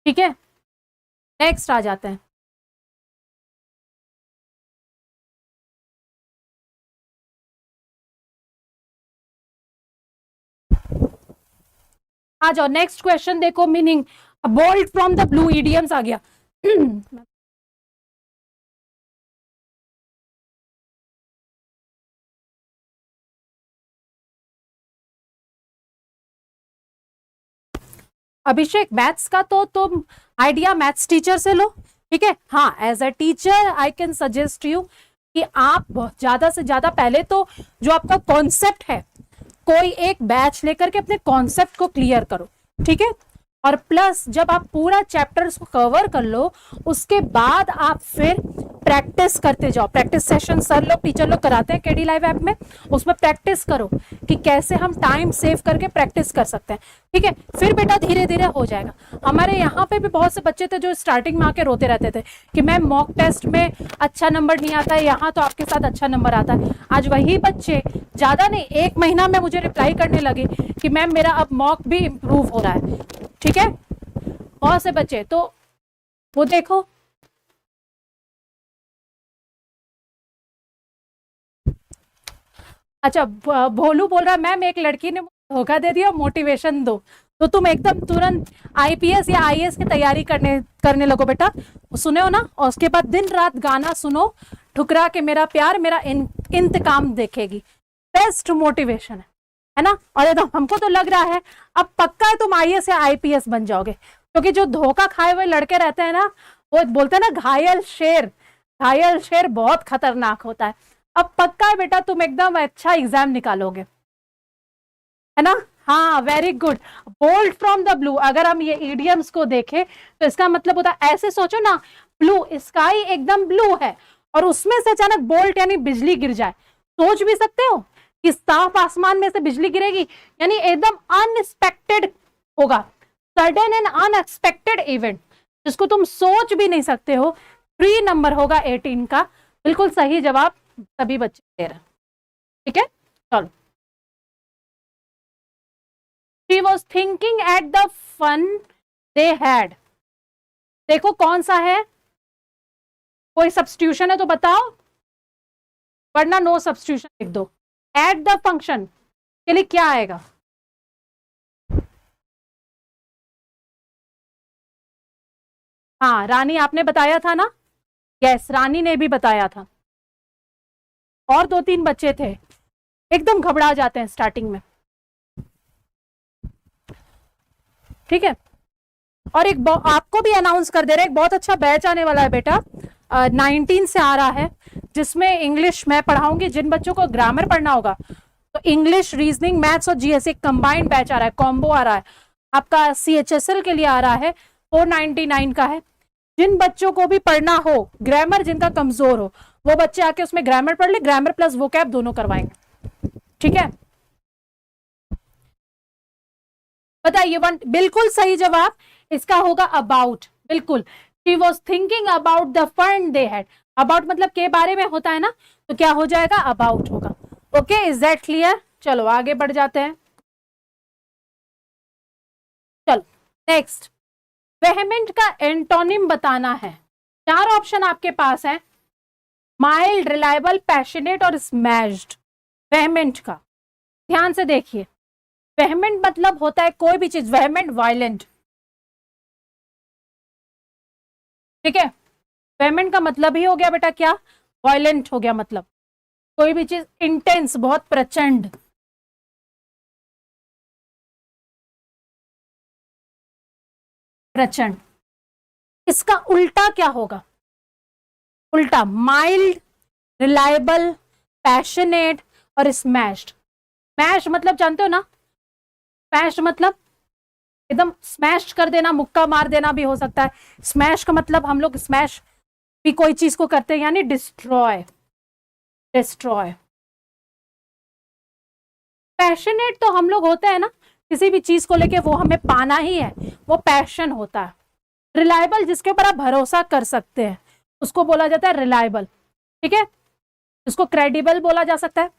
ठीक है, नेक्स्ट आ जाते हैं। आ जाओ, नेक्स्ट क्वेश्चन देखो। Meaning bold from the blue, idioms आ गया अभिषेक मैथ्स का तो तुम आइडिया मैथ्स टीचर से लो, ठीक है। हाँ, as a teacher I can suggest you कि आप ज्यादा से ज्यादा पहले तो जो आपका कॉन्सेप्ट है, कोई एक बैच लेकर के अपने कॉन्सेप्ट को क्लियर करो, ठीक है। और प्लस जब आप पूरा चैप्टर्स को कवर कर लो उसके बाद आप फिर प्रैक्टिस करते जाओ। प्रैक्टिस सेशन सर लोग, टीचर लोग कराते हैं केडी लाइव ऐप में, उसमें प्रैक्टिस करो कि कैसे हम टाइम सेव करके प्रैक्टिस कर सकते हैं, ठीक है। फिर बेटा धीरे धीरे हो जाएगा। हमारे यहाँ पे भी बहुत से बच्चे थे जो स्टार्टिंग में आके रोते रहते थे कि मैम मॉक टेस्ट में अच्छा नंबर नहीं आता है, यहाँ तो आपके साथ अच्छा नंबर आता है। आज वही बच्चे ज्यादा नहीं, 1 महीना में मुझे रिप्लाई करने लगे कि मैम मेरा अब मॉक भी इम्प्रूव हो रहा है, ठीक है। बहुत से बच्चे तो वो देखो, अच्छा भोलू बोल रहा है मैम एक लड़की ने धोखा दे दिया, मोटिवेशन दो। तो तुम एकदम तुरंत आईपीएस या आईएएस की तैयारी करने लगो बेटा, सुने हो ना। और उसके बाद दिन रात गाना सुनो, ठुकरा के मेरा प्यार मेरा इंतकाम देखेगी, बेस्ट मोटिवेशन है ना। और तो हमको तो लग रहा है अब पक्का है तुम आईएएस या आईपीएस बन जाओगे, क्योंकि जो धोखा खाए हुए लड़के रहते हैं ना, वो बोलते हैं ना घायल शेर, घायल शेर बहुत खतरनाक होता है। अब पक्का है बेटा तुम एकदम अच्छा एग्जाम निकालोगे, है ना। हाँ very good, bolt from the blue. अगर हम ये इडियम्स को देखें तो इसका मतलब होता है, ऐसे सोचो ना, ब्लू स्काई एकदम ब्लू है और उसमें से अचानक बोल्ट यानी बिजली गिर जाए, सोच भी सकते हो कि साफ आसमान में से बिजली गिरेगी, यानी एकदम अनएक्सपेक्टेड होगा, सडन एंड अनएक्सपेक्टेड इवेंट जिसको तुम सोच भी नहीं सकते हो 3 नंबर होगा 18 का। बिल्कुल सही जवाब सभी बच्चे दे रहे हैं। ठीक है, चलो। She was thinking at the fun they had. देखो कौन सा है, कोई सब्स्टिट्यूशन है तो बताओ, वरना नो सब्स्टिट्यूशन लिख दो। एट द फंक्शन के लिए क्या आएगा? हाँ रानी आपने बताया था ना, यस रानी ने भी बताया था। और 2-3 बच्चे थे, एकदम घबरा जाते हैं स्टार्टिंग में। ठीक है, और एक आपको भी अनाउंस कर दे रहे हैं, एक बहुत अच्छा बैच आने वाला है बेटा, 19 से आ रहा है, जिसमें इंग्लिश मैं पढ़ाऊंगी। जिन बच्चों को ग्रामर पढ़ना होगा तो इंग्लिश, रीजनिंग, मैथ्स और जीएस एक कंबाइंड बैच आ रहा है, कॉम्बो आ रहा है आपका। सीएचएसएल के लिए आ रहा है, 499 का है। जिन बच्चों को भी पढ़ना हो, ग्रामर जिनका कमजोर हो, वो बच्चे आके उसमें ग्रामर पढ़ ले, ग्रामर प्लस वोकैब दोनों करवाएंगे। ठीक है, बताइए वन, बिल्कुल सही जवाब इसका होगा अबाउट। बिल्कुल, she was thinking about the fun they had. About मतलब के बारे में होता है ना, तो क्या हो जाएगा, अबाउट होगा। Okay, is that clear? चलो आगे बढ़ जाते हैं। चलो नेक्स्ट, वेहेमेंट का एंटोनिम बताना है। 4 ऑप्शन आपके पास है, माइल्ड, रिलायबल, पैशनेट और स्मैश्ड। वेहेमेंट का ध्यान से देखिए, वेहेमेंट मतलब होता है कोई भी चीज, वेहेमेंट वायलेंट। ठीक है, वेहेमेंट का मतलब ही हो गया बेटा क्या, वायलेंट हो गया, मतलब कोई भी चीज इंटेंस, बहुत प्रचंड। प्रचंड, इसका उल्टा क्या होगा? उल्टा, माइल्ड, रिलायबल, पैशनेट और स्मैश्ड। स्मैश मतलब जानते हो ना, स्मैश मतलब एकदम स्मैश कर देना, मुक्का मार देना भी हो सकता है। स्मैश का मतलब हम लोग स्मैश भी कोई चीज को करते हैं, यानी डिस्ट्रॉय। डिस्ट्रॉय। पैशनेट तो हम लोग होते हैं ना, किसी भी चीज को लेके वो हमें पाना ही है, वो पैशन होता है। रिलायबल जिसके ऊपर आप भरोसा कर सकते हैं उसको बोला जाता है रिलायबल। ठीक है, इसको क्रेडिबल बोला जा सकता है,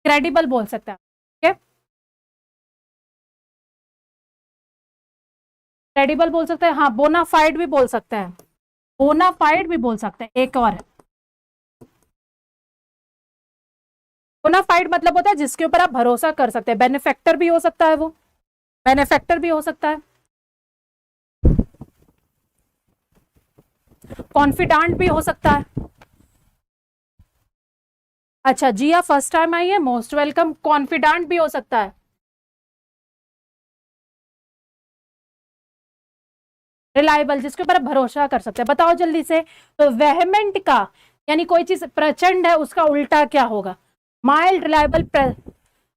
क्रेडिबल बोल सकता है। ठीक है, क्रेडिबल बोल सकते हैं, हाँ बोनाफाइड भी बोल सकते हैं, बोनाफाइड भी बोल सकते हैं। एक और, बोनाफाइड मतलब होता है जिसके ऊपर आप भरोसा कर सकते हैं। बेनिफैक्टर भी हो सकता है, वो बेनिफैक्टर भी हो सकता है, कॉन्फिडेंट भी हो सकता है। अच्छा जिया फर्स्ट टाइम आई है, मोस्ट वेलकम। कॉन्फिडेंट भी हो सकता है, रिलायबल जिसके ऊपर आप भरोसा कर सकते हैं। बताओ जल्दी से, तो वेहमेंट का यानी कोई चीज प्रचंड है, उसका उल्टा क्या होगा? Mild, reliable,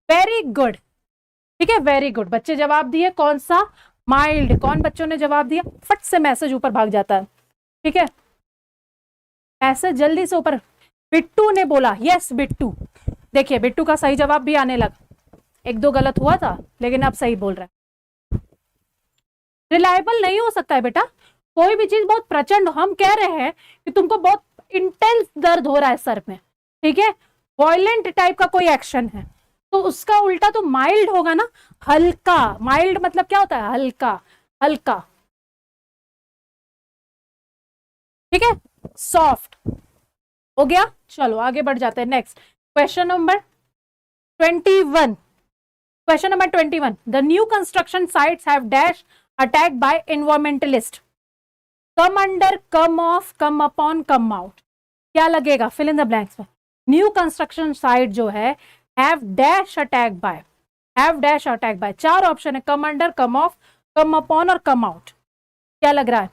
very good. ठीक है, वेरी गुड, बच्चे जवाब दिए। कौन सा? माइल्ड। कौन बच्चों ने जवाब दिया? फट से मैसेज ऊपर भाग जाता है। ठीक है, ऐसे जल्दी से ऊपर। बिट्टू ने बोला, यस बिट्टू। देखिए बिट्टू का सही जवाब भी आने लगा, 1-2 गलत हुआ था लेकिन अब सही बोल रहा है। रिलायबल नहीं हो सकता है बेटा, कोई भी चीज बहुत प्रचंड। हम कह रहे हैं कि तुमको बहुत इंटेंस दर्द हो रहा है सर में, ठीक है, वॉयलेंट टाइप का कोई एक्शन है, तो उसका उल्टा तो माइल्ड होगा ना, हल्का। माइल्ड मतलब क्या होता है? हल्का, हल्का। ठीक है, सॉफ्ट हो गया। चलो आगे बढ़ जाते हैं। Next question number 21। Question number 21. The new construction sites have dash attacked by environmentalist. Come under, come off, come upon, come out. क्या लगेगा? Fill in the blanks में। New construction site जो है have dash attacked by, have dash attacked by। 4 option है, come under, come off, come upon और come out। क्या लग रहा है?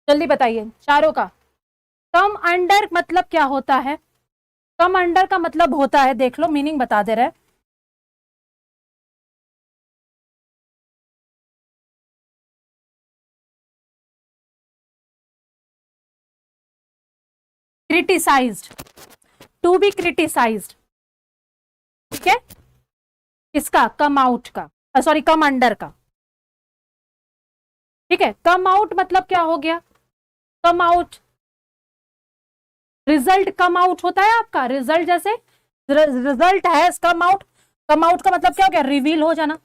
जल्दी बताइए चारों का। कम अंडर मतलब क्या होता है? कम अंडर का मतलब होता है, देख लो मीनिंग बता दे रहे, क्रिटिसाइज्ड, टू बी क्रिटिसाइज्ड। ठीक है, इसका कम आउट का, सॉरी कम अंडर का। ठीक है, कम आउट मतलब क्या हो गया, come out, result come out होता है आपका, रिजल्ट जैसे रिजल्ट है कम आउट, कम आउट का मतलब क्या हो गया, रिवील हो जाना,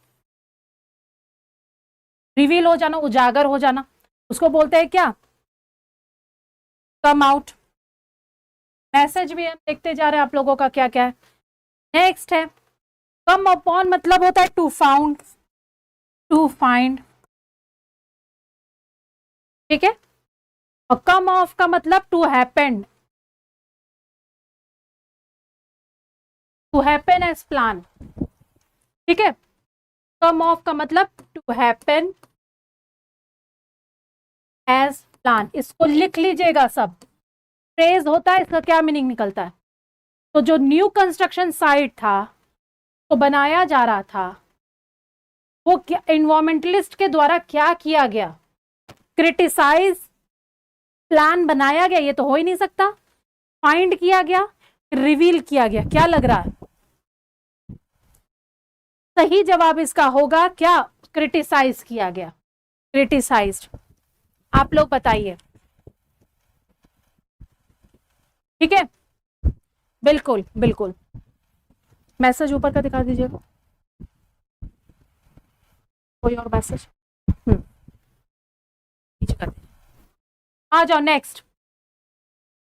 रिवील हो जाना, उजागर हो जाना, उसको बोलते हैं क्या, कम आउट। मैसेज भी हम देखते जा रहे हैं आप लोगों का क्या क्या है। नेक्स्ट है कम अपॉन, मतलब होता है टू फाउंड, टू फाइंड। ठीक है, और कम ऑफ का मतलब to happen, to happen as plan. ठीक है, कम ऑफ का मतलब टू हैपन एज प्लान, इसको लिख लीजिएगा सब। फ्रेज होता है, इसका क्या मीनिंग निकलता है, तो जो न्यू कंस्ट्रक्शन साइट था तो बनाया जा रहा था, वो क्या इन्वायरमेंटलिस्ट के द्वारा क्या किया गया, क्रिटिसाइज, प्लान बनाया गया, ये तो हो ही नहीं सकता, फाइंड किया गया, रिवील किया गया, क्या लग रहा है, सही जवाब इसका होगा क्या, क्रिटिसाइज किया गया, क्रिटिसाइज्ड। आप लोग बताइए। ठीक है, बिल्कुल बिल्कुल, मैसेज ऊपर का दिखा दीजिएगा, कोई और मैसेज, आ जाओ नेक्स्ट,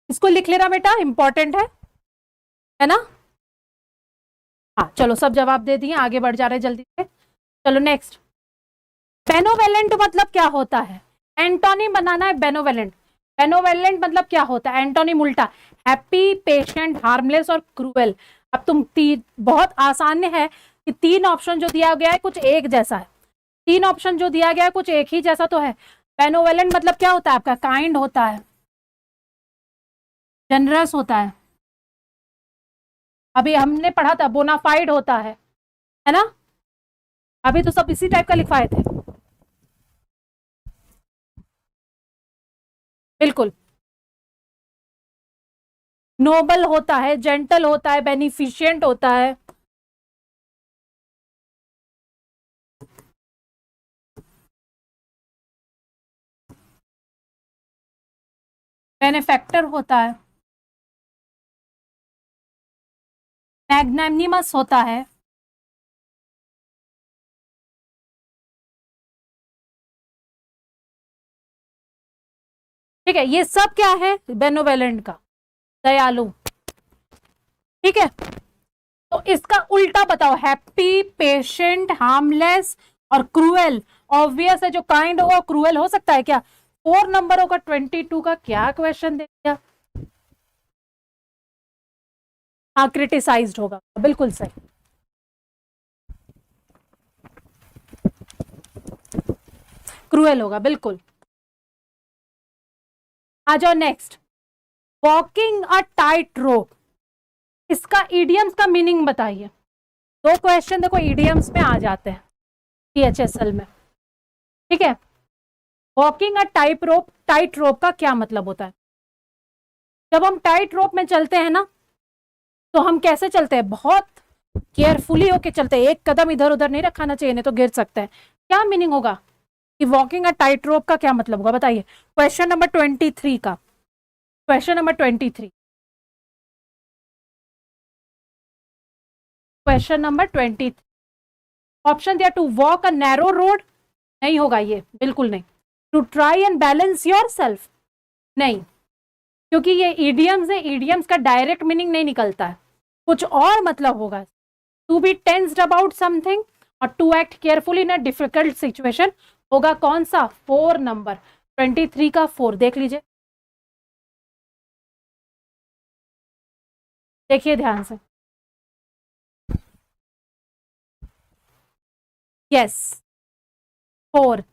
इसको लिख लेना बेटा, इंपॉर्टेंट है ना। हाँ चलो, सब जवाब दे दिए, आगे बढ़ जा रहे जल्दी से। चलो नेक्स्ट, बेनोवेलेंट मतलब क्या होता है, एंटोनिम बनाना है बेनोवेलेंट। बेनोवेलेंट मतलब क्या होता है, एंटोनिम उल्टा, हैप्पी, पेशेंट, हार्मलेस और क्रूएल। अब तुम बहुत आसान है कि तीन ऑप्शन जो दिया गया है कुछ एक जैसा है, तीन ऑप्शन जो दिया गया है कुछ एक ही जैसा तो है। बेनोवेलेंट मतलब क्या होता है आपका, काइंड होता है, जनरस होता है, अभी हमने पढ़ा था बोनाफाइड होता है ना, अभी तो सब इसी टाइप का लिखवाए थे। बिल्कुल, नोबल होता है, जेंटल होता है, बेनिफिशियंट होता है, बेनिफैक्टर होता है, मैग्नानिमस होता है, ठीक है, ये सब क्या है बेनोवेलेंट का, दयालु। ठीक है, तो इसका उल्टा बताओ, हैप्पी, पेशेंट, हार्मलेस और क्रूएल। ऑब्वियस है, जो काइंड होगा क्रूएल हो सकता है क्या, 4 नंबरों का 22 का क्या क्वेश्चन दे दिया। हाँ, क्रिटिसाइज्ड होगा, बिल्कुल सही, क्रूएल होगा, बिल्कुल। आ जाओ नेक्स्ट, वॉकिंग अ टाइट रोप, इसका ईडियम्स का मीनिंग बताइए। दो क्वेश्चन देखो ईडियम्स में आ जाते हैं THSL में। ठीक है, वॉकिंग अ टाइट रोप का क्या मतलब होता है, जब हम टाइट रोप में चलते हैं ना तो हम कैसे चलते हैं, बहुत केयरफुली होके चलते हैं, एक कदम इधर उधर नहीं रखाना चाहिए, नहीं तो गिर सकते हैं। क्या मीनिंग होगा कि वॉकिंग अ टाइट रोप का क्या मतलब होगा, बताइए। क्वेश्चन नंबर 23 का, question number 23, question number 23, option दिया, to walk a narrow road, नहीं होगा ये, बिल्कुल नहीं। To try and balance yourself, नहीं, क्योंकि ये ईडियम्स है, ईडियम्स का डायरेक्ट मीनिंग नहीं निकलता है, कुछ और मतलब होगा। To be tensed about something और to act carefully in a difficult situation, होगा कौन सा, 4 नंबर 23 का 4, देख लीजिए, देखिए ध्यान से, यस 4।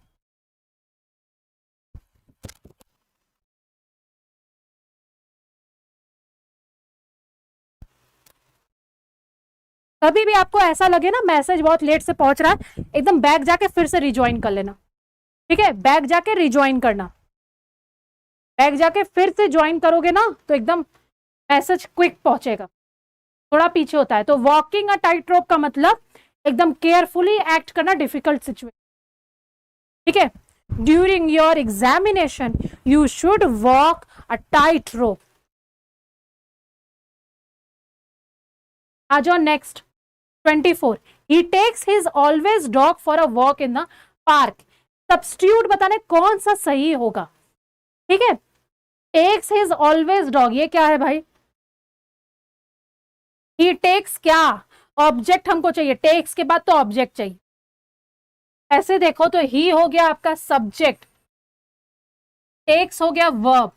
कभी भी आपको ऐसा लगे ना मैसेज बहुत लेट से पहुंच रहा है, एकदम बैक जाके फिर से रिज्वाइन कर लेना। ठीक है, बैक जाके रिज्वाइन करना, बैक जाके फिर से ज्वाइन करोगे ना तो एकदम मैसेज क्विक पहुंचेगा, थोड़ा पीछे होता है। तो वॉकिंग अ टाइट रोप का मतलब एकदम केयरफुली एक्ट करना डिफिकल्ट सिचुएशन, ठीक है। During your examination you should walk a tight rope. आ जाओ next 24, he takes his always dog for a walk in the park. Substitute बताने कौन सा सही होगा, ठीक है। टेक्स हिज ऑलवेज डॉग, ये क्या है भाई? ही टेक्स क्या, ऑब्जेक्ट हमको चाहिए, टेक्स के बाद तो ऑब्जेक्ट चाहिए। ऐसे देखो तो ही हो गया आपका सब्जेक्ट, टेक्स हो गया वर्ब,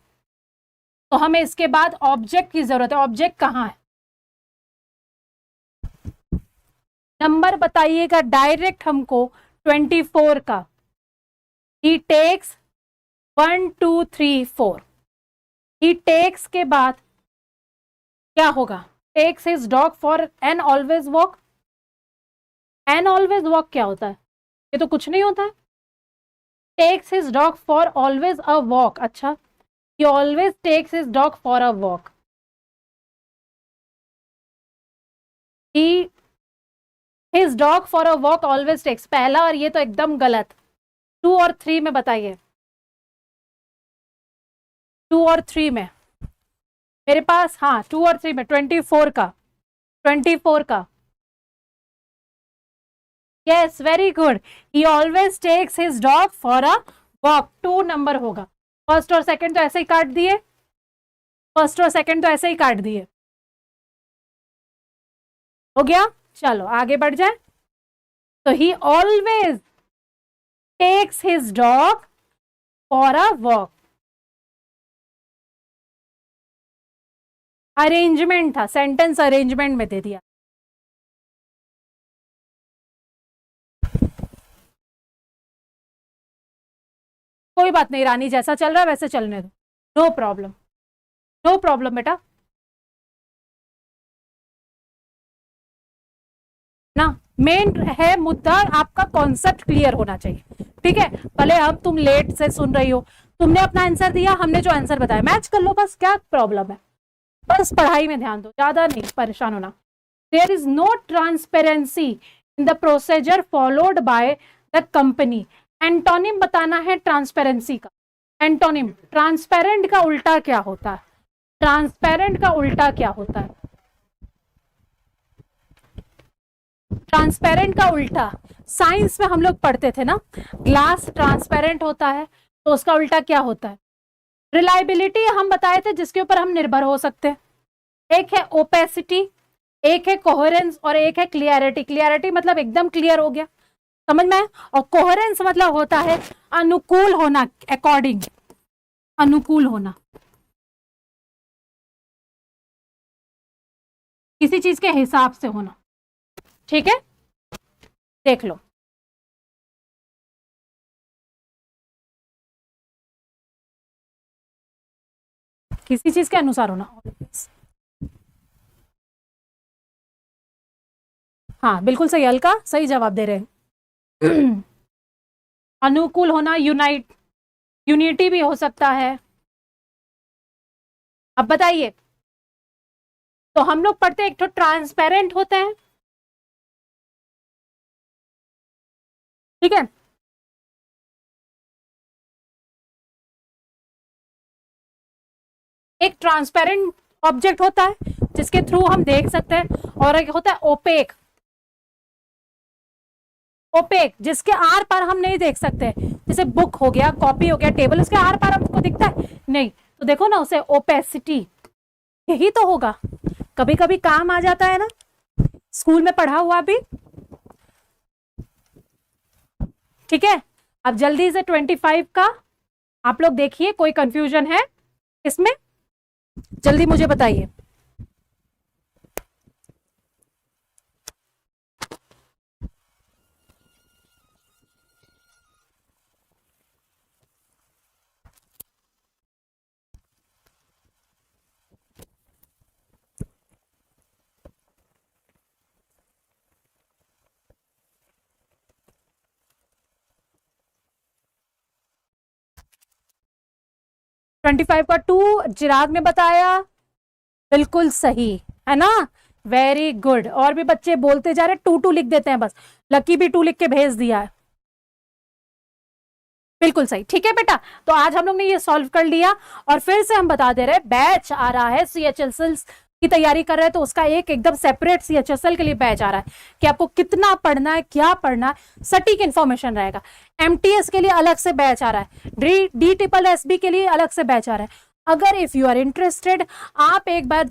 तो हमें इसके बाद ऑब्जेक्ट की जरूरत है। ऑब्जेक्ट कहां है? नंबर बताइएगा डायरेक्ट हमको 24 का। ही टेक्स 1 2 3 4, ही टेक्स के बाद क्या होगा? Takes his dog for an always walk. An always walk क्या होता है? ये तो कुछ नहीं होता है। Takes his dog for always a walk, अच्छा, he always takes his dog for a walk. He his dog for a walk always takes, पहला और ये तो एकदम गलत। 2 और 3 में बताइए, 2 और 3 में मेरे पास, हाँ 2 और 3 में 24 का, 24 का, yes very good. He always takes his dog for a walk, 2 number होगा। फर्स्ट और सेकंड तो ऐसे ही काट दिए, फर्स्ट और सेकंड तो ऐसे ही काट दिए, हो गया। चलो आगे बढ़ जाए। तो he always takes his dog for a walk, arrangement था, सेंटेंस अरेंजमेंट में दे दिया। कोई बात नहीं रानी, जैसा चल रहा है वैसे चलने दो, नो प्रॉब्लम, नो प्रॉब्लम बेटा ना। मेन है मुद्दा, आपका कॉन्सेप्ट क्लियर होना चाहिए, ठीक है। भले हम तुम लेट से सुन रही हो, तुमने अपना आंसर दिया, हमने जो आंसर बताया मैच कर लो, बस क्या प्रॉब्लम है। बस पढ़ाई में ध्यान दो, ज्यादा नहीं परेशान होना। There is no transparency in the procedure followed by the company. Antonym बताना है ट्रांसपेरेंसी का। एंटोनिम, ट्रांसपेरेंट का उल्टा क्या होता है? ट्रांसपेरेंट का उल्टा क्या होता है? ट्रांसपेरेंट का उल्टा साइंस में हम लोग पढ़ते थे ना, ग्लास ट्रांसपेरेंट होता है, तो उसका उल्टा क्या होता है? रिलायबिलिटी हम बताए थे, जिसके ऊपर हम निर्भर हो सकते हैं। एक है ओपेसिटी, एक है कोहेरेंस और एक है क्लियरिटी। क्लियरिटी मतलब एकदम क्लियर हो गया, समझ में? और कोहेरेंस मतलब होता है अनुकूल होना, अकॉर्डिंग, अनुकूल होना किसी चीज के हिसाब से होना, ठीक है। देख लो, किसी चीज के अनुसार होना। हाँ बिल्कुल सही, हल्का सही जवाब दे रहे हैं। अनुकूल होना, यूनाइट, यूनिटी भी हो सकता है। अब बताइए, तो हम लोग पढ़ते हैं एक तो ट्रांसपेरेंट होते हैं, ठीक है। एक ट्रांसपेरेंट ऑब्जेक्ट होता है जिसके थ्रू हम देख सकते हैं, और एक होता है ओपेक। ओपेक जिसके आर पार हम नहीं देख सकते, जैसे बुक हो गया, कॉपी हो गया, टेबल, उसके आर पार हमको दिखता है नहीं, तो देखो ना उसे ओपेसिटी, यही तो होगा। कभी कभी काम आ जाता है ना, स्कूल में पढ़ा हुआ भी, ठीक है। अब जल्दी से 25 का आप लोग देखिए, कोई कंफ्यूजन है इसमें? जल्दी मुझे बताइए। ट्वेंटी फाइव का 2 चिराग ने बताया, बिल्कुल सही है ना। Very good. और भी बच्चे बोलते जा रहे, 2 लिख देते हैं बस। लकी भी 2 लिख के भेज दिया है, बिल्कुल सही। ठीक है बेटा, तो आज हम लोग ने ये सॉल्व कर लिया और फिर से हम बता दे रहे, बैच आ रहा है CHSL की तैयारी कर रहे हैं तो उसका एक एकदम सेपरेट CHSL के लिए बैच आ रहा है कि आपको कितना पढ़ना है, क्या पढ़ना है, सटीक इंफॉर्मेशन रहेगा। MTS के लिए अलग से बैच आ रहा है, DSSB के लिए अलग से बैच आ रहा है। अगर इफ यू आर इंटरेस्टेड, आप एक बार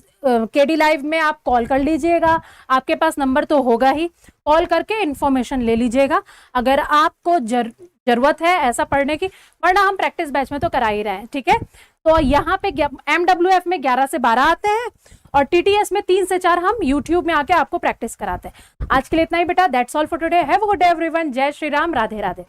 KD लाइव में आप कॉल कर लीजिएगा, आपके पास नंबर तो होगा ही, कॉल करके इंफॉर्मेशन ले लीजिएगा अगर आपको जरूरत है ऐसा पढ़ने की, वरना हम प्रैक्टिस बैच में तो करा ही रहे हैं। ठीक है, तो यहाँ पे MWF में 11 से 12 आते हैं और TTS में 3 से 4 हम YouTube में आके आपको प्रैक्टिस कराते हैं। आज के लिए इतना ही बेटा, that's all for today, have a good day everyone, जय श्री राम, राधे राधे।